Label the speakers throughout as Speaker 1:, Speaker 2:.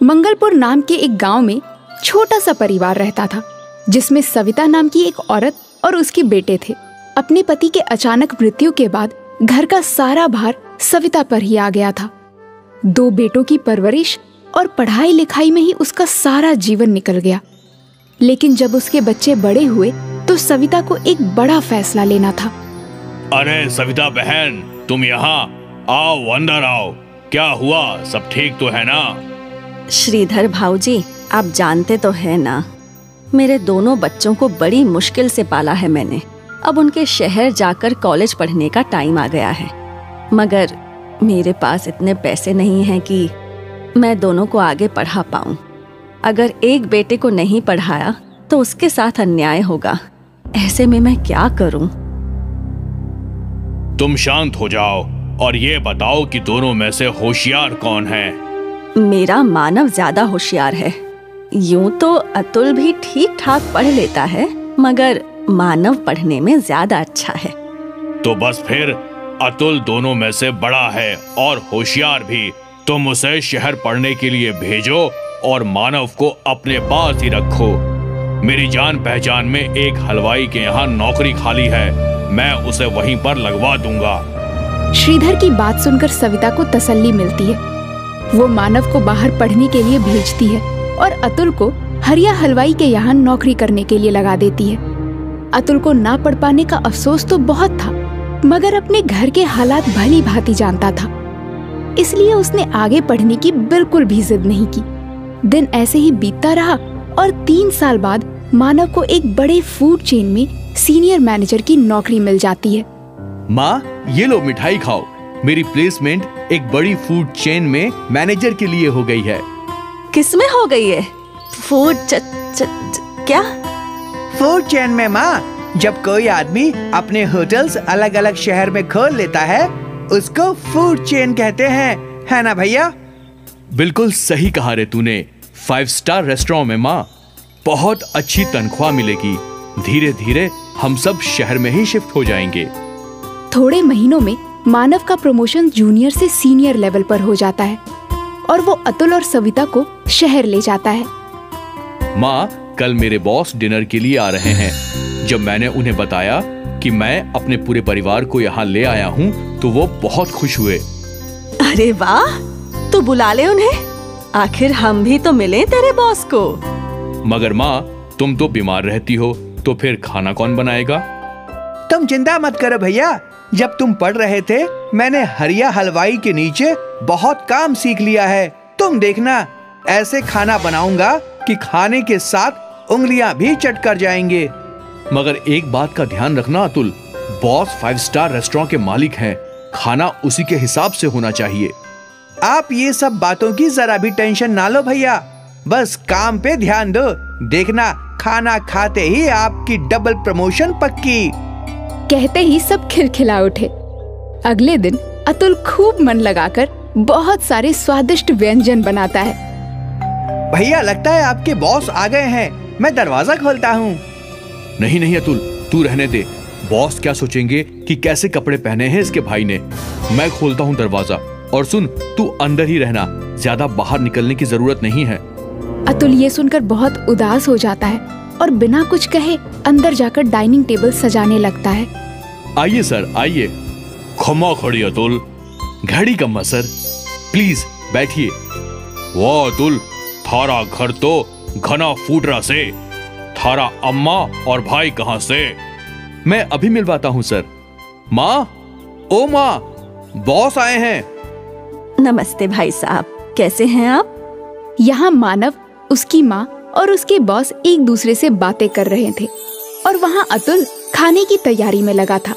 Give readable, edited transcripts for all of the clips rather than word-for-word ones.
Speaker 1: मंगलपुर नाम के एक गांव में छोटा सा परिवार रहता था, जिसमें सविता नाम की एक औरत और उसके बेटे थे। अपने पति के अचानक मृत्यु के बाद घर का सारा भार सविता पर ही आ गया था। 2 बेटों की परवरिश और पढ़ाई लिखाई में ही उसका सारा जीवन निकल गया। लेकिन जब उसके बच्चे बड़े हुए तो सविता को एक बड़ा फैसला लेना था।
Speaker 2: अरे सविता बहन, तुम यहाँ आओ, अंदर आओ। क्या हुआ, सब ठीक तो है ना?
Speaker 3: श्रीधर भाऊजी, आप जानते तो है ना, मेरे दोनों बच्चों को बड़ी मुश्किल से पाला है मैंने। अब उनके शहर जाकर कॉलेज पढ़ने का टाइम आ गया है, मगर मेरे पास इतने पैसे नहीं हैं कि मैं दोनों को आगे पढ़ा पाऊं। अगर एक बेटे को नहीं पढ़ाया तो उसके साथ अन्याय होगा। ऐसे में मैं क्या करूं?
Speaker 2: तुम शांत हो जाओ और ये बताओ कि दोनों में से होशियार कौन है?
Speaker 3: मेरा मानव ज्यादा होशियार है। यूं तो अतुल भी ठीक ठाक पढ़ लेता है, मगर मानव पढ़ने में ज्यादा अच्छा है।
Speaker 2: तो बस फिर अतुल दोनों में से बड़ा है और होशियार भी। तुम उसे शहर पढ़ने के लिए भेजो और मानव को अपने पास ही रखो। मेरी जान पहचान में एक हलवाई के यहाँ नौकरी खाली है, मैं उसे वहीं पर लगवा दूंगा।
Speaker 1: श्रीधर की बात सुनकर सविता को तसल्ली मिलती है। वो मानव को बाहर पढ़ने के लिए भेजती है और अतुल को हरिया हलवाई के यहाँ नौकरी करने के लिए लगा देती है। अतुल को ना पढ़ पाने का अफसोस तो बहुत था, मगर अपने घर के हालात भली भांति जानता था, इसलिए उसने आगे पढ़ने की बिल्कुल भी जिद नहीं की। दिन ऐसे ही बीतता रहा और 3 साल बाद मानव को एक बड़े फूड चेन में सीनियर मैनेजर की नौकरी मिल जाती है।
Speaker 4: माँ, ये लो मिठाई खाओ। मेरी प्लेसमेंट एक बड़ी फूड चेन में मैनेजर के लिए हो गई है।
Speaker 3: किसमें हो गई है? फूड क्या?
Speaker 5: फूड चेन में माँ। जब कोई आदमी अपने होटल्स अलग अलग शहर में खोल लेता है, उसको फूड चेन कहते हैं, है ना भैया?
Speaker 4: बिल्कुल सही कहा रे तूने। 5 स्टार रेस्टोरेंट में माँ, बहुत अच्छी तनख्वाह मिलेगी। धीरे धीरे हम सब शहर में ही शिफ्ट हो जाएंगे।
Speaker 1: थोड़े महीनों में मानव का प्रमोशन जूनियर से सीनियर लेवल पर हो जाता है और वो अतुल और सविता को शहर ले जाता है।
Speaker 4: माँ, कल मेरे बॉस डिनर के लिए आ रहे हैं। जब मैंने उन्हें बताया कि मैं अपने पूरे परिवार को यहाँ ले आया हूँ तो वो बहुत खुश हुए।
Speaker 3: अरे वाह, तो बुला ले उन्हें। आखिर हम भी तो मिले तेरे बॉस को।
Speaker 4: मगर माँ, तुम तो बीमार रहती हो, तो फिर खाना कौन बनाएगा?
Speaker 5: तुम चिंता मत करो भैया। जब तुम पढ़ रहे थे, मैंने हरिया हलवाई के नीचे बहुत काम सीख लिया है। तुम देखना, ऐसे खाना बनाऊंगा कि खाने के साथ उंगलियां भी चट कर जाएंगे।
Speaker 4: मगर एक बात का ध्यान रखना अतुल, बॉस 5 स्टार रेस्टोरेंट के मालिक हैं। खाना उसी के हिसाब से होना चाहिए।
Speaker 5: आप ये सब बातों की जरा भी टेंशन ना लो भैया, बस काम पे ध्यान दो। देखना, खाना खाते ही आपकी डबल प्रमोशन पक्की।
Speaker 1: कहते ही सब खिलखिला उठे। अगले दिन अतुल खूब मन लगाकर बहुत सारे स्वादिष्ट व्यंजन बनाता है।
Speaker 5: भैया, लगता है आपके बॉस आ गए हैं। मैं दरवाजा खोलता हूँ।
Speaker 4: नहीं नहीं अतुल, तू रहने दे। बॉस क्या सोचेंगे कि कैसे कपड़े पहने हैं इसके भाई ने। मैं खोलता हूँ दरवाजा। और सुन, तू अंदर ही रहना, ज्यादा बाहर निकलने की जरूरत नहीं है।
Speaker 1: अतुल ये सुनकर बहुत उदास हो जाता है और बिना कुछ कहे अंदर जाकर डाइनिंग टेबल सजाने लगता है।
Speaker 4: आइए सर, आइए।
Speaker 2: खमा खड़ी अतुल।
Speaker 4: घड़ी कम्मा सर, प्लीज बैठिए।
Speaker 2: वाह अतुल, थारा घर तो घना फूटरा से। थारा अम्मा और भाई कहाँ से?
Speaker 4: मैं अभी मिलवाता हूँ सर। माँ, ओ माँ, बॉस आए हैं।
Speaker 3: नमस्ते भाई साहब, कैसे हैं आप?
Speaker 1: यहाँ मानव, उसकी माँ और उसके बॉस एक दूसरे से बातें कर रहे थे और वहाँ अतुल खाने की तैयारी में लगा था।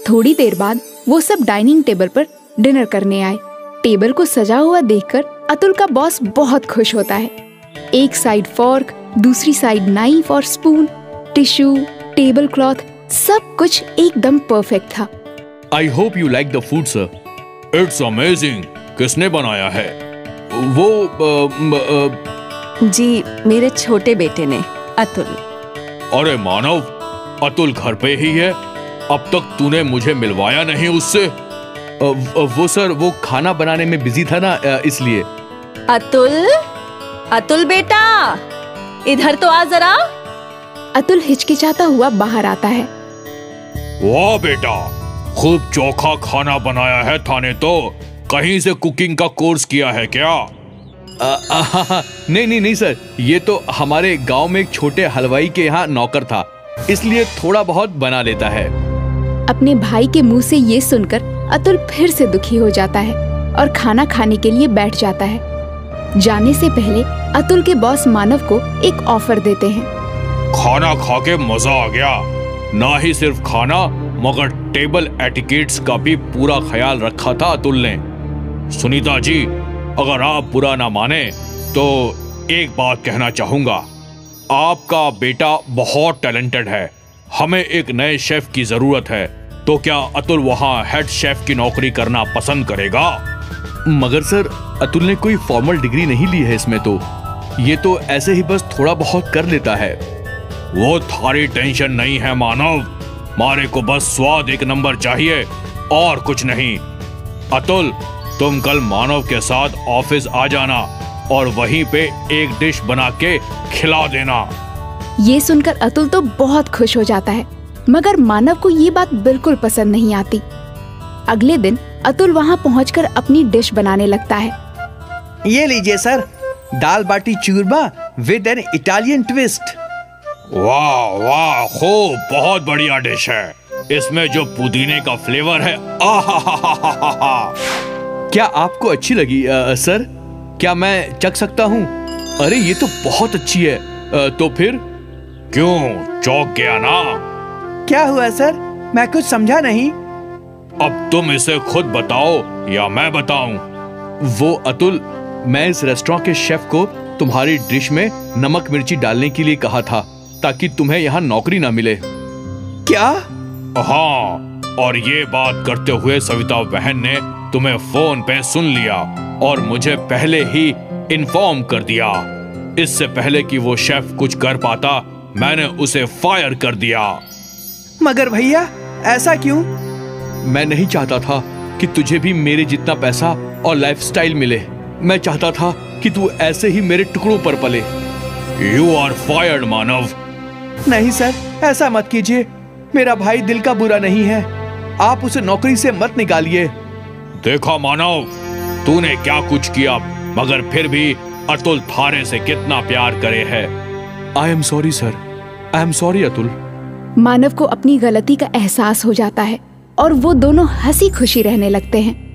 Speaker 1: थोड़ी देर बाद वो सब डाइनिंग टेबल पर डिनर करने आए। टेबल को सजा हुआ देखकर अतुल का बॉस बहुत खुश होता है। एक साइड फॉर्क, दूसरी साइड नाइफ और स्पून, टिश्यू, टेबल क्लॉथ, सब कुछ एकदम परफेक्ट था।
Speaker 4: I hope you like the food sir.
Speaker 2: It's amazing. किसने बनाया है?
Speaker 3: जी, मेरे छोटे बेटे ने, अतुल।
Speaker 2: अरे मानव, अतुल घर पे ही है। अब तक तूने मुझे मिलवाया नहीं उससे।
Speaker 4: वो सर, वो खाना बनाने में बिजी था ना, इसलिए।
Speaker 3: अतुल, अतुल बेटा, इधर तो आ जरा।
Speaker 1: अतुल हिचकिचाता हुआ बाहर आता है।
Speaker 2: वाह बेटा, खूब चोखा खाना बनाया है थाने तो। कहीं से कुकिंग का कोर्स किया है क्या?
Speaker 4: नहीं सर, ये तो हमारे गांव में एक छोटे हलवाई के यहाँ नौकर था, इसलिए थोड़ा बहुत बना लेता है।
Speaker 1: अपने भाई के मुंह से ये सुनकर अतुल फिर से दुखी हो जाता है और खाना खाने के लिए बैठ जाता है। जाने से पहले अतुल के बॉस मानव को एक ऑफर देते हैं।
Speaker 2: खाना खा के मजा आ गया। ना ही सिर्फ खाना मगर टेबल एटिकेट्स का भी पूरा ख्याल रखा था अतुल ने। सुनीता जी, अगर आप बुरा ना माने तो एक बात कहना चाहूंगा। आपका बेटा बहुत टैलेंटेड है, हमें एक नए शेफ की जरूरत है। तो क्या अतुल वहाँ हेड शेफ की नौकरी करना पसंद करेगा?
Speaker 4: मगर सर, अतुल ने कोई फॉर्मल डिग्री नहीं ली है इसमें तो। ये तो ऐसे ही बस थोड़ा बहुत कर लेता है।
Speaker 2: वो थारी टेंशन नहीं है मानव, मारे को बस स्वाद एक नंबर चाहिए और कुछ नहीं। अतुल, तुम कल मानव के साथ ऑफिस आ जाना और वहीं पे एक डिश बना के खिला देना।
Speaker 1: ये सुनकर अतुल तो बहुत खुश हो जाता है, मगर मानव को ये बात बिल्कुल पसंद नहीं आती। अगले दिन अतुल वहाँ पहुंचकर अपनी डिश बनाने लगता है।
Speaker 5: ये लीजिए sir, dal baati churma with an Italian twist.
Speaker 2: वाह वाह, खूब, बहुत बढ़िया डिश है। इसमें जो पुदीने का फ्लेवर है, आहा।
Speaker 4: क्या आपको अच्छी लगी सर? क्या मैं चख सकता हूँ? अरे ये तो बहुत अच्छी है। तो फिर?
Speaker 2: क्यों, चौंक गया ना?
Speaker 5: क्या हुआ सर, मैं कुछ समझा नहीं।
Speaker 2: अब तुम इसे खुद बताओ या मैं बताऊं?
Speaker 4: वो अतुल, मैं इस रेस्टोरेंट के शेफ को तुम्हारी डिश में नमक मिर्ची डालने के लिए कहा था ताकि तुम्हें यहाँ नौकरी ना मिले।
Speaker 5: क्या?
Speaker 2: हाँ, और ये बात करते हुए सविता बहन ने तुम्हें फोन पे सुन लिया और मुझे पहले ही इन्फॉर्म कर दिया। इससे पहले कि वो शेफ कुछ कर पाता, मैंने उसे फायर कर दिया।
Speaker 5: मगर भैया, ऐसा क्यों?
Speaker 4: मैं नहीं चाहता था कि तुझे भी मेरे जितना पैसा और लाइफस्टाइल मिले। मैं चाहता था कि तू ऐसे ही मेरे टुकड़ों पर पले।
Speaker 2: यू आर फायर्ड मानव।
Speaker 5: नहीं सर, ऐसा मत कीजिए। मेरा भाई दिल का बुरा नहीं है, आप उसे नौकरी से मत निकालिए।
Speaker 2: देखा मानव, तूने क्या कुछ किया, मगर फिर भी अतुल थारे से कितना प्यार करे है।
Speaker 4: I am sorry sir, I am sorry Atul.
Speaker 1: मानव को अपनी गलती का एहसास हो जाता है और वो दोनों हंसी खुशी रहने लगते हैं।